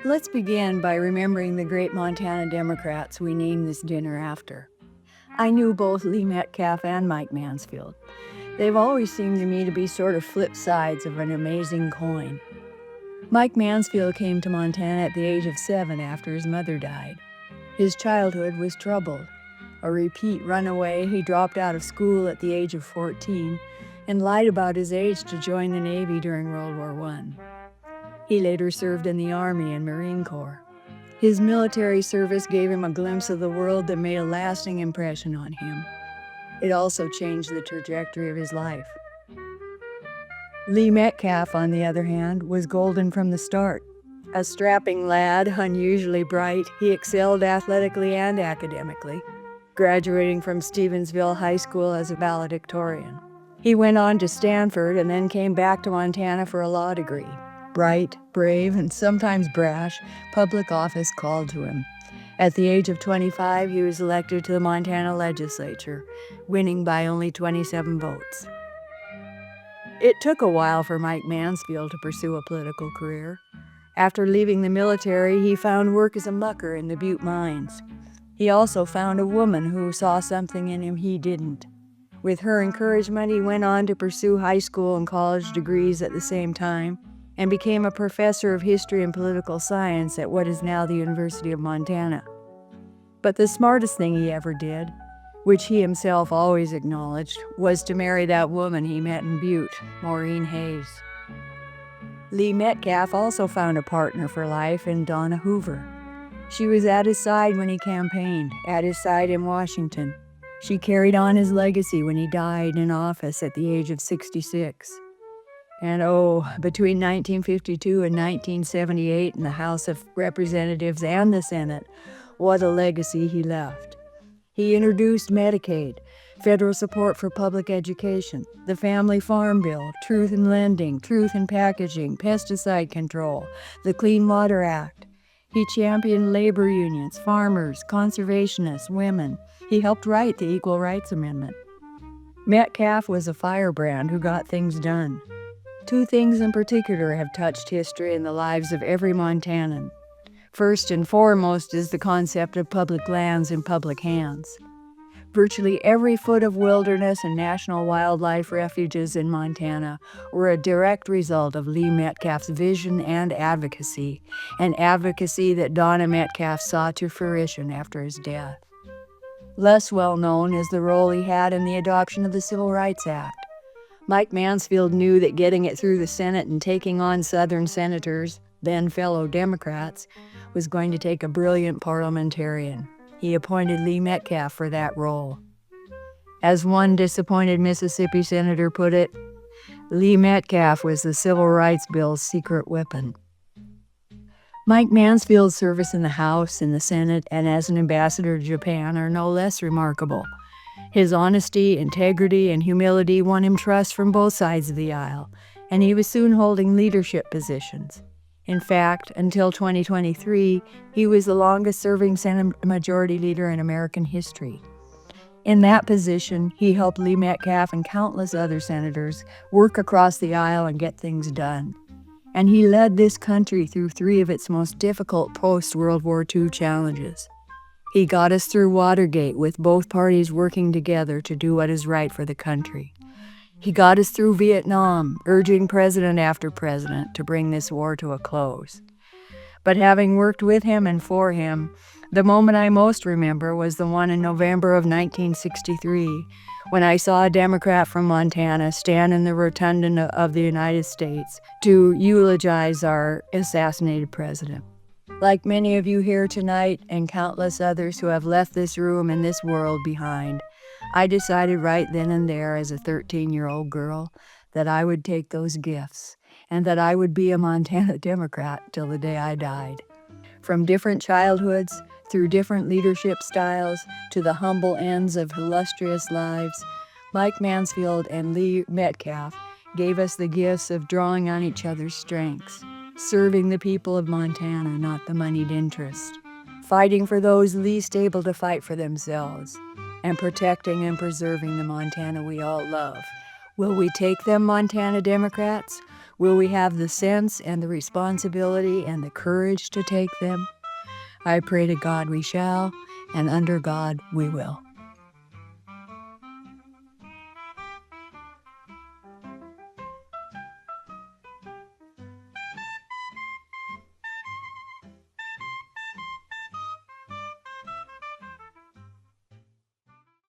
Let's begin by remembering the great Montana Democrats we named this dinner after. I knew both Lee Metcalf and Mike Mansfield. They've always seemed to me to be sort of flip sides of an amazing coin. Mike Mansfield came to Montana at the age of 7 after his mother died. His childhood was troubled. A repeat runaway, he dropped out of school at the age of 14 and lied about his age to join the Navy during World War I. He later served in the Army and Marine Corps. His military service gave him a glimpse of the world that made a lasting impression on him. It also changed the trajectory of his life. Lee Metcalf, on the other hand, was golden from the start. A strapping lad, unusually bright, he excelled athletically and academically, graduating from Stevensville High School as a valedictorian. He went on to Stanford and then came back to Montana for a law degree. Bright, brave, and sometimes brash, public office called to him. At the age of 25, he was elected to the Montana legislature, winning by only 27 votes. It took a while for Mike Mansfield to pursue a political career. After leaving the military, he found work as a mucker in the Butte mines. He also found a woman who saw something in him he didn't. With her encouragement, he went on to pursue high school and college degrees at the same time, and became a professor of history and political science at what is now the University of Montana. But the smartest thing he ever did, which he himself always acknowledged, was to marry that woman he met in Butte, Maureen Hayes. Lee Metcalf also found a partner for life in Donna Hoover. She was at his side when he campaigned, at his side in Washington. She carried on his legacy when he died in office at the age of 66. And between 1952 and 1978 in the House of Representatives and the Senate, what a legacy he left. He introduced Medicaid, federal support for public education, the Family Farm Bill, truth in lending, truth in packaging, pesticide control, the Clean Water Act. He championed labor unions, farmers, conservationists, women. He helped write the Equal Rights Amendment. Metcalf was a firebrand who got things done. Two things in particular have touched history and the lives of every Montanan. First and foremost is the concept of public lands in public hands. Virtually every foot of wilderness and national wildlife refuges in Montana were a direct result of Lee Metcalf's vision and advocacy, an advocacy that Donna Metcalf saw to fruition after his death. Less well known is the role he had in the adoption of the Civil Rights Act. Mike Mansfield knew that getting it through the Senate and taking on Southern senators, then fellow Democrats, was going to take a brilliant parliamentarian. He appointed Lee Metcalf for that role. As one disappointed Mississippi senator put it, Lee Metcalf was the Civil Rights Bill's secret weapon. Mike Mansfield's service in the House, in the Senate, and as an ambassador to Japan are no less remarkable. His honesty, integrity, and humility won him trust from both sides of the aisle, and he was soon holding leadership positions. In fact, until 2023, he was the longest-serving Senate Majority Leader in American history. In that position, he helped Lee Metcalf and countless other senators work across the aisle and get things done. And he led this country through 3 of its most difficult post-World War II challenges. He got us through Watergate with both parties working together to do what is right for the country. He got us through Vietnam, urging president after president to bring this war to a close. But having worked with him and for him, the moment I most remember was the one in November of 1963, when I saw a Democrat from Montana stand in the rotunda of the United States to eulogize our assassinated president. Like many of you here tonight and countless others who have left this room and this world behind, I decided right then and there as a 13-year-old girl that I would take those gifts and that I would be a Montana Democrat till the day I died. From different childhoods, through different leadership styles, to the humble ends of illustrious lives, Mike Mansfield and Lee Metcalf gave us the gifts of drawing on each other's strengths, serving the people of Montana, not the moneyed interest, fighting for those least able to fight for themselves, and protecting and preserving the Montana we all love. Will we take them, Montana Democrats? Will we have the sense and the responsibility and the courage to take them? I pray to God we shall, and under God we will.